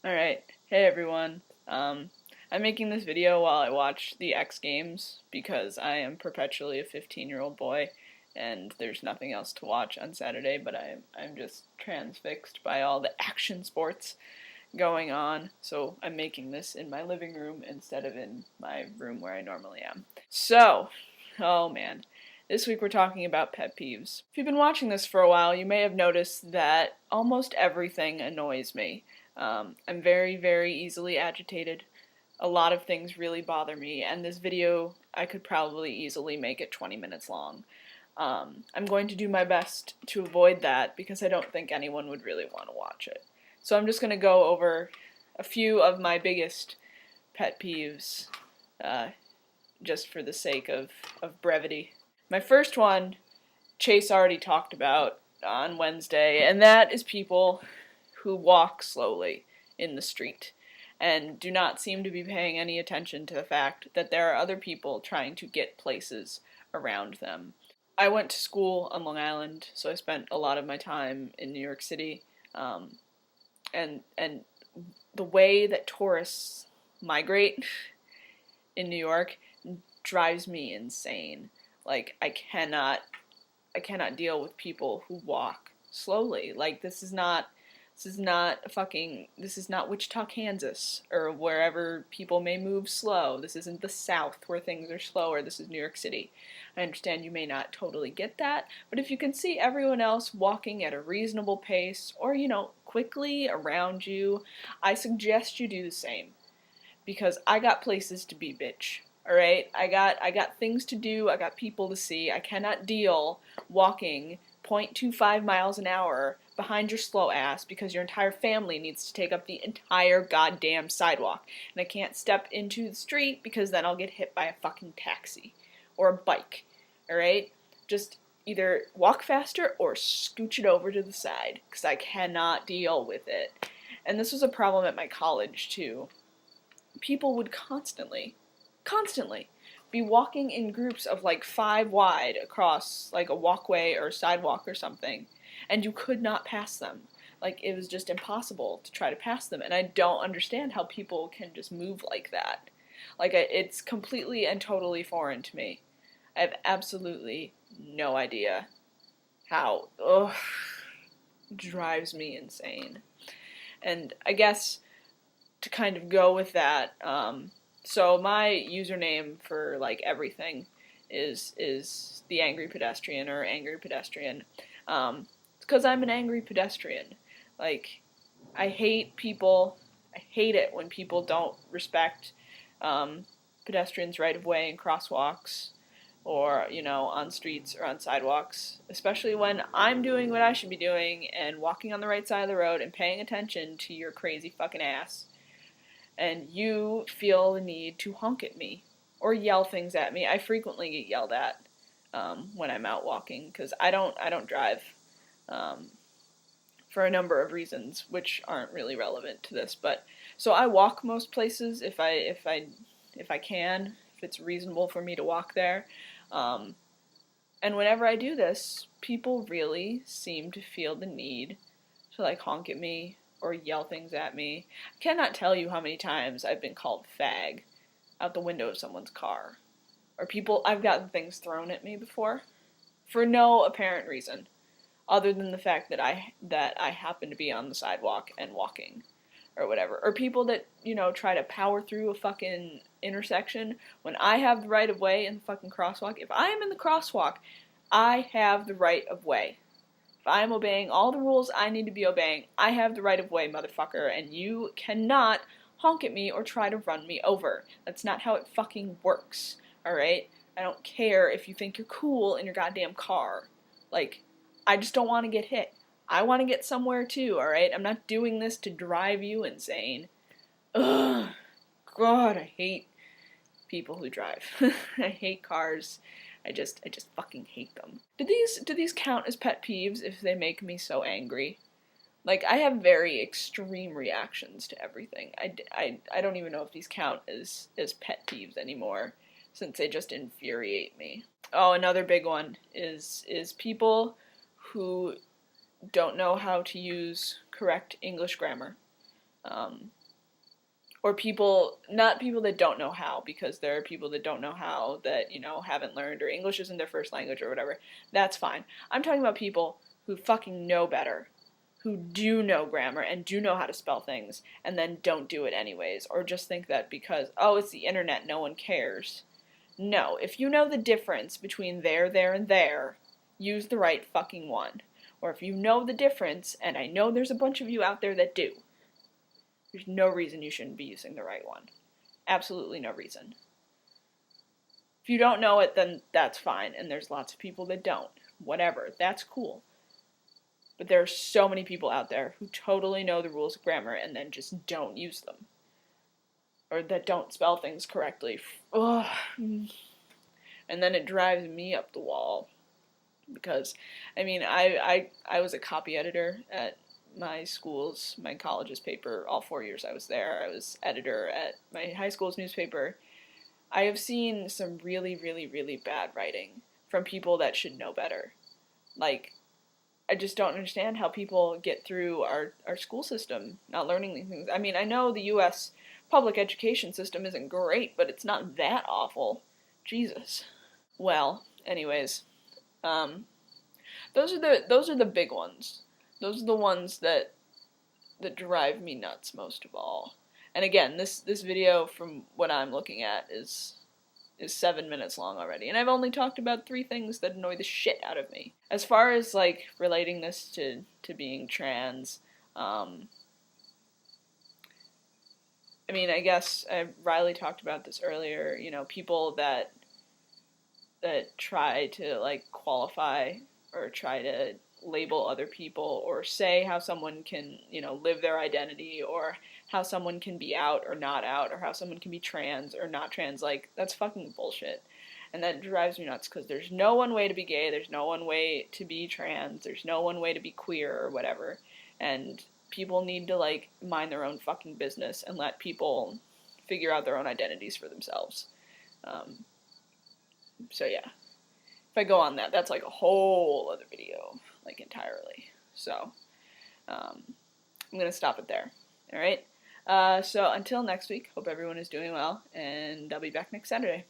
Alright, hey everyone. I'm making this video while I watch the X Games because I am perpetually a 15-year-old boy and there's nothing else to watch on Saturday, but I'm just transfixed by all the action sports going on, so I'm making this in my living room instead of in my room where I normally am. So, oh man, this week we're talking about pet peeves. If you've been watching this for a while, you may have noticed that almost everything annoys me. I'm very, very easily agitated. A lot of things really bother me, and this video, I could probably easily make it 20 minutes long. I'm going to do my best to avoid that because I don't think anyone would really want to watch it. So I'm just going to go over a few of my biggest pet peeves, just for the sake of brevity. My first one, Chase already talked about on Wednesday, and that is people who walk slowly in the street and do not seem to be paying any attention to the fact that there are other people trying to get places around them. I went to school on Long Island, so I spent a lot of my time in New York City, and the way that tourists migrate in New York drives me insane. Like, I cannot deal with people who walk slowly. Like, this is not Wichita, Kansas, or wherever people may move slow. This isn't the South where things are slower. This is New York City. I understand you may not totally get that, but if you can see everyone else walking at a reasonable pace, or, quickly around you, I suggest you do the same. Because I got places to be, bitch. Alright? I got things to do, I got people to see. I cannot deal walking 0.25 miles an hour behind your slow ass because your entire family needs to take up the entire goddamn sidewalk. And I can't step into the street because then I'll get hit by a fucking taxi. Or a bike. Alright? Just either walk faster or scooch it over to the side. Because I cannot deal with it. And this was a problem at my college, too. People would constantly be walking in groups of like 5 wide across like a walkway or sidewalk or something, and you could not pass them. Like, it was just impossible to try to pass them, and I don't understand how people can just move like that. Like, it's completely and totally foreign to me. I have absolutely no idea how. Ugh, drives me insane. And I guess to kind of go with that, so my username for like everything is the angry pedestrian or angry pedestrian. It's because I'm an angry pedestrian. Like, I hate people. I hate it when people don't respect pedestrians' right of way and crosswalks, or on streets or on sidewalks. Especially when I'm doing what I should be doing and walking on the right side of the road and paying attention to your crazy fucking ass. And you feel the need to honk at me or yell things at me. I frequently get yelled at when I'm out walking because I don't drive for a number of reasons which aren't really relevant to this. But so I walk most places if I can, if it's reasonable for me to walk there. And whenever I do this, people really seem to feel the need to like honk at me or yell things at me. I cannot tell you how many times I've been called fag out the window of someone's car. Or I've gotten things thrown at me before for no apparent reason other than the fact that I happen to be on the sidewalk and walking or whatever. Or people that, try to power through a fucking intersection when I have the right of way in the fucking crosswalk. If I am in the crosswalk, I have the right of way. If I'm obeying all the rules I need to be obeying, I have the right of way, motherfucker, and you cannot honk at me or try to run me over. That's not how it fucking works, alright? I don't care if you think you're cool in your goddamn car. Like, I just don't want to get hit. I want to get somewhere too, alright? I'm not doing this to drive you insane. Ugh. God, I hate people who drive. I hate cars. I just fucking hate them. Do these count as pet peeves if they make me so angry? Like, I have very extreme reactions to everything. I don't even know if these count as pet peeves anymore, since they just infuriate me. Oh, another big one is people who don't know how to use correct English grammar. Or people, not people that don't know how, because there are people that don't know how that, haven't learned, or English isn't their first language or whatever. That's fine. I'm talking about people who fucking know better, who do know grammar and do know how to spell things, and then don't do it anyways, or just think that because, oh, it's the internet, no one cares. No, if you know the difference between there, and there, use the right fucking one. Or if you know the difference, and I know there's a bunch of you out there that do, there's no reason you shouldn't be using the right one. Absolutely no reason. If you don't know it, then that's fine, and there's lots of people that don't. Whatever, that's cool. But there are so many people out there who totally know the rules of grammar and then just don't use them. Or that don't spell things correctly. Ugh. And then it drives me up the wall. Because, I was a copy editor at my college's paper. All 4 years I was there. I was editor at my high school's newspaper. I have seen some really, really, really bad writing from people that should know better. Like, I just don't understand how people get through our school system not learning these things. I know the U.S. public education system isn't great, but it's not that awful. Jesus. Well, anyways, those are the big ones. Those are the ones that drive me nuts most of all. And again, this video, from what I'm looking at, is 7 minutes long already, and I've only talked about 3 things that annoy the shit out of me. As far as like relating this to being trans, I guess Riley talked about this earlier. People that try to like qualify or try to label other people or say how someone can, live their identity, or how someone can be out or not out, or how someone can be trans or not trans. Like, that's fucking bullshit. And that drives me nuts, because there's no one way to be gay, there's no one way to be trans, there's no one way to be queer or whatever. And people need to, like, mind their own fucking business and let people figure out their own identities for themselves. So yeah. If I go on that's like a whole other video, like, entirely. So, I'm going to stop it there. Alright? So until next week, hope everyone is doing well, and I'll be back next Saturday.